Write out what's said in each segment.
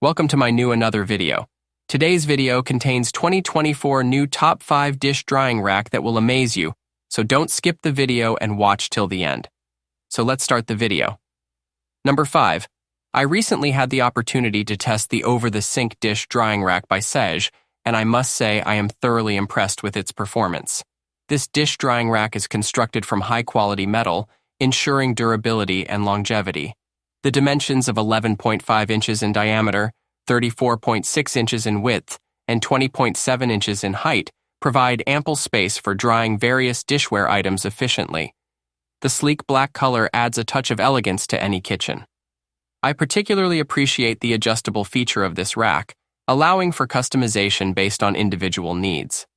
Welcome to my new another video. Today's video contains 2024 new top 5 dish drying rack that will amaze you, so don't skip the video and watch till the end. So let's start the video. Number 5. I recently had the opportunity to test the over-the-sink dish drying rack by Sage, and I must say I am thoroughly impressed with its performance. This dish drying rack is constructed from high-quality metal, ensuring durability and longevity. The dimensions of 11.5 inches in diameter, 34.6 inches in width, and 20.7 inches in height provide ample space for drying various dishware items efficiently. The sleek black color adds a touch of elegance to any kitchen. I particularly appreciate the adjustable feature of this rack, allowing for customization based on individual needs.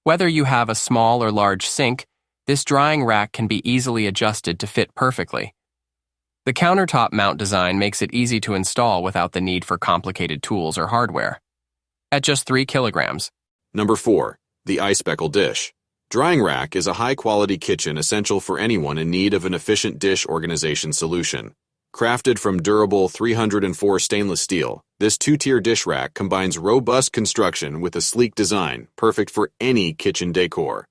Whether you have a small or large sink, this drying rack can be easily adjusted to fit perfectly. The countertop mount design makes it easy to install without the need for complicated tools or hardware. At just 3 kilograms. Number 4. The Speckle dish. Drying rack is a high-quality kitchen essential for anyone in need of an efficient dish organization solution. Crafted from durable 304 stainless steel, this 2-tier dish rack combines robust construction with a sleek design, perfect for any kitchen decor.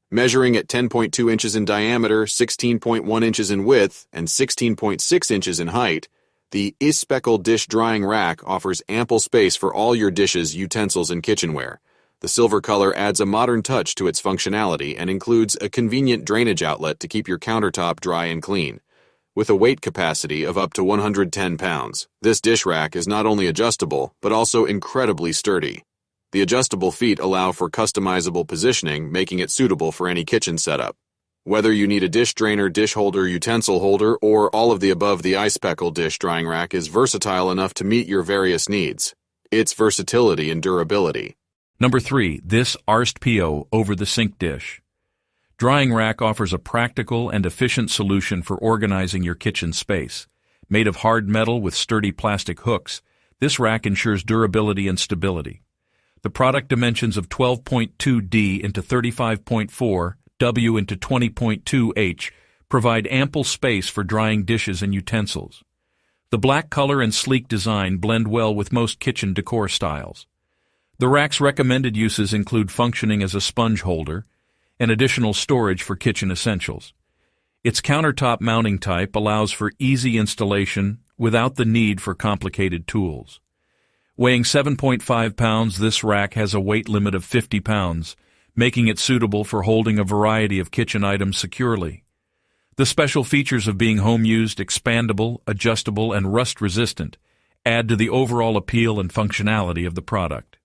Measuring at 10.2 inches in diameter, 16.1 inches in width, and 16.6 inches in height, the Speckle dish drying rack offers ample space for all your dishes, utensils, and kitchenware. The silver color adds a modern touch to its functionality and includes a convenient drainage outlet to keep your countertop dry and clean. With a weight capacity of up to 110 pounds, this dish rack is not only adjustable, but also incredibly sturdy. The adjustable feet allow for customizable positioning, making it suitable for any kitchen setup. Whether you need a dish drainer, dish holder, utensil holder, or all of the above, the Speckle dish drying rack is versatile enough to meet your various needs. Its versatility and durability. Number 3. This RSPO over-the-sink dish. Drying rack offers a practical and efficient solution for organizing your kitchen space. Made of hard metal with sturdy plastic hooks, this rack ensures durability and stability. The product dimensions of 12.2 D into 35.4 W into 20.2 H provide ample space for drying dishes and utensils. The black color and sleek design blend well with most kitchen decor styles. The rack's recommended uses include functioning as a sponge holder and additional storage for kitchen essentials. Its countertop mounting type allows for easy installation without the need for complicated tools. Weighing 7.5 pounds, this rack has a weight limit of 50 pounds, making it suitable for holding a variety of kitchen items securely. The special features of being home-used, expandable, adjustable, and rust-resistant add to the overall appeal and functionality of the product.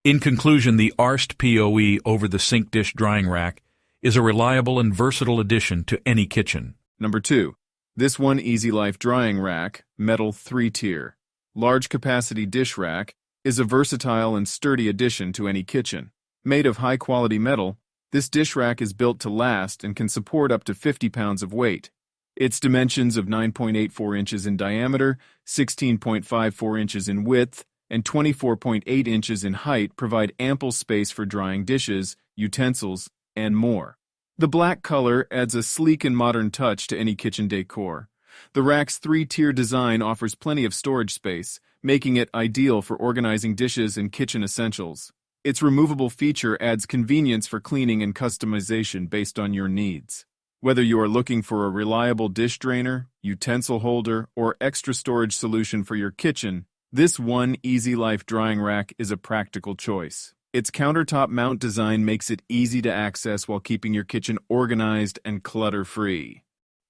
In conclusion, the RSPOE over-the-sink dish drying rack is a reliable and versatile addition to any kitchen. Number 2. This One Easy Life drying rack, metal 3-tier. Large capacity dish rack is a versatile and sturdy addition to any kitchen. Made of high-quality metal, this dish rack is built to last and can support up to 50 pounds of weight. Its dimensions of 9.84 inches in diameter, 16.54 inches in width, and 24.8 inches in height provide ample space for drying dishes, utensils, and more. The black color adds a sleek and modern touch to any kitchen decor. The rack's 3-tier design offers plenty of storage space, making it ideal for organizing dishes and kitchen essentials. Its removable feature adds convenience for cleaning and customization based on your needs. Whether you are looking for a reliable dish drainer, utensil holder, or extra storage solution for your kitchen, this One Easy Life drying rack is a practical choice. Its countertop mount design makes it easy to access while keeping your kitchen organized and clutter-free.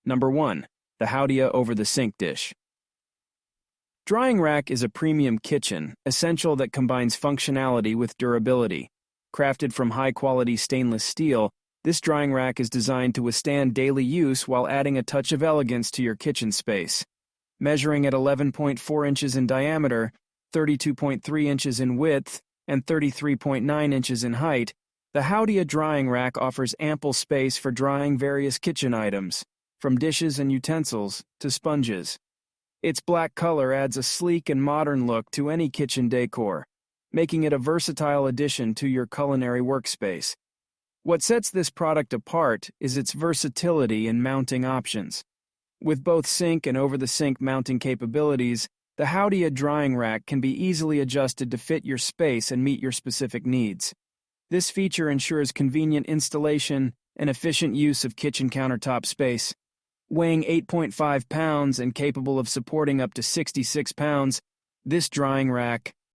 Number 1. The Howa over-the-sink dish. Drying rack is a premium kitchen essential that combines functionality with durability. Crafted from high-quality stainless steel, this drying rack is designed to withstand daily use while adding a touch of elegance to your kitchen space. Measuring at 11.4 inches in diameter, 32.3 inches in width, and 33.9 inches in height, the Howa drying rack offers ample space for drying various kitchen items, from dishes and utensils to sponges. Its black color adds a sleek and modern look to any kitchen decor, making it a versatile addition to your culinary workspace. What sets this product apart is its versatility in mounting options. With both sink and over-the-sink mounting capabilities, The Howa drying rack can be easily adjusted to fit your space and meet your specific needs. This feature ensures convenient installation and efficient use of kitchen countertop space. Weighing 8.5 pounds and capable of supporting up to 66 pounds, this drying rack